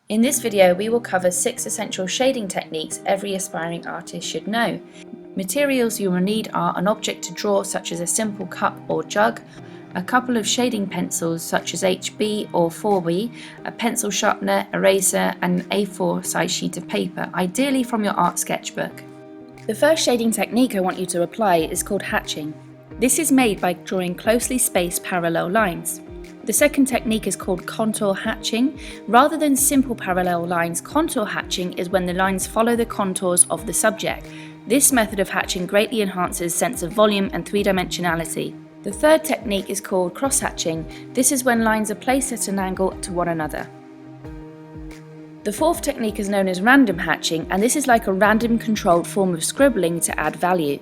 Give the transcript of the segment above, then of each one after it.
In this video, we will cover 6 essential shading techniques every aspiring artist should know. Materials you will need are an object to draw such as a simple cup or jug, a couple of shading pencils such as HB or 4B, a pencil sharpener, eraser and an A4 size sheet of paper, ideally from your art sketchbook. The first shading technique I want you to apply is called hatching. This is made by drawing closely spaced parallel lines. The second technique is called contour hatching. Rather than simple parallel lines, contour hatching is when the lines follow the contours of the subject. This method of hatching greatly enhances sense of volume and three-dimensionality. The third technique is called cross hatching. This is when lines are placed at an angle to one another. The fourth technique is known as random hatching, and this is like a random controlled form of scribbling to add value.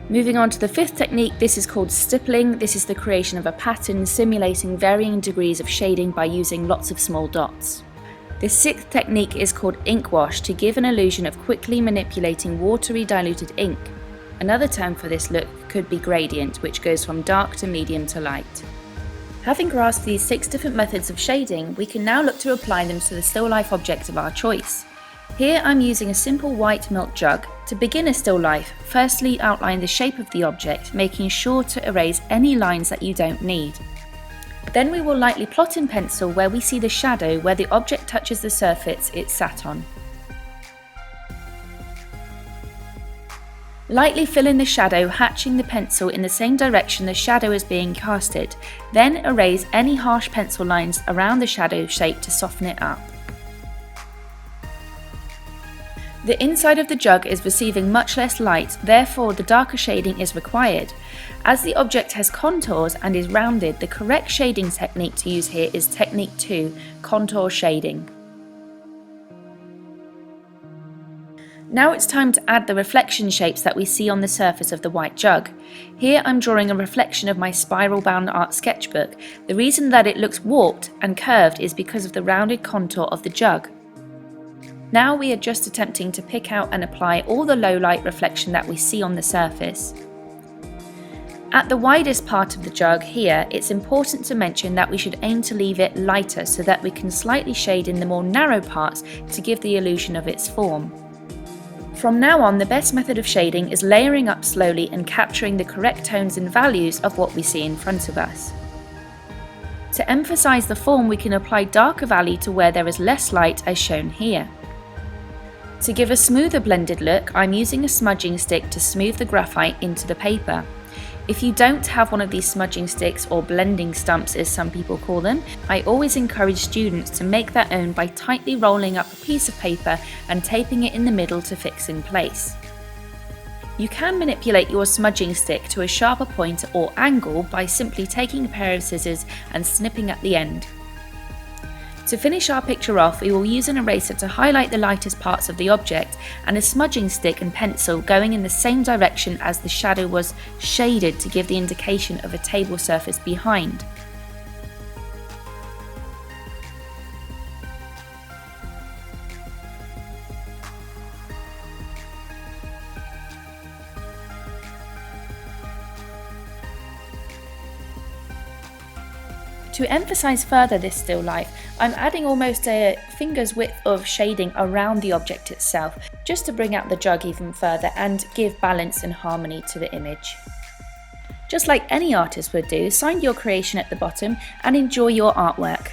Moving on to the fifth technique, this is called stippling. This is the creation of a pattern simulating varying degrees of shading by using lots of small dots. The sixth technique is called ink wash, to give an illusion of quickly manipulating watery diluted ink. Another term for this look could be gradient, which goes from dark to medium to light. Having grasped these 6 different methods of shading, we can now look to apply them to the still life object of our choice. Here I'm using a simple white milk jug. To begin a still life, firstly outline the shape of the object, making sure to erase any lines that you don't need. Then we will lightly plot in pencil where we see the shadow where the object touches the surface it sat on. Lightly fill in the shadow, hatching the pencil in the same direction the shadow is being casted. Then erase any harsh pencil lines around the shadow shape to soften it up. The inside of the jug is receiving much less light, therefore the darker shading is required. As the object has contours and is rounded, the correct shading technique to use here is technique 2, contour shading. Now it's time to add the reflection shapes that we see on the surface of the white jug. Here I'm drawing a reflection of my spiral bound art sketchbook. The reason that it looks warped and curved is because of the rounded contour of the jug. Now we are just attempting to pick out and apply all the low light reflection that we see on the surface. At the widest part of the jug here, it's important to mention that we should aim to leave it lighter so that we can slightly shade in the more narrow parts to give the illusion of its form. From now on, the best method of shading is layering up slowly and capturing the correct tones and values of what we see in front of us. To emphasize the form, we can apply darker value to where there is less light, as shown here. To give a smoother blended look, I'm using a smudging stick to smooth the graphite into the paper. If you don't have one of these smudging sticks, or blending stumps as some people call them, I always encourage students to make their own by tightly rolling up a piece of paper and taping it in the middle to fix in place. You can manipulate your smudging stick to a sharper point or angle by simply taking a pair of scissors and snipping at the end. To finish our picture off, we will use an eraser to highlight the lightest parts of the object, and a smudging stick and pencil going in the same direction as the shadow was shaded to give the indication of a table surface behind. To emphasize further this still life, I'm adding almost a finger's width of shading around the object itself, just to bring out the jug even further and give balance and harmony to the image. Just like any artist would do, sign your creation at the bottom and enjoy your artwork.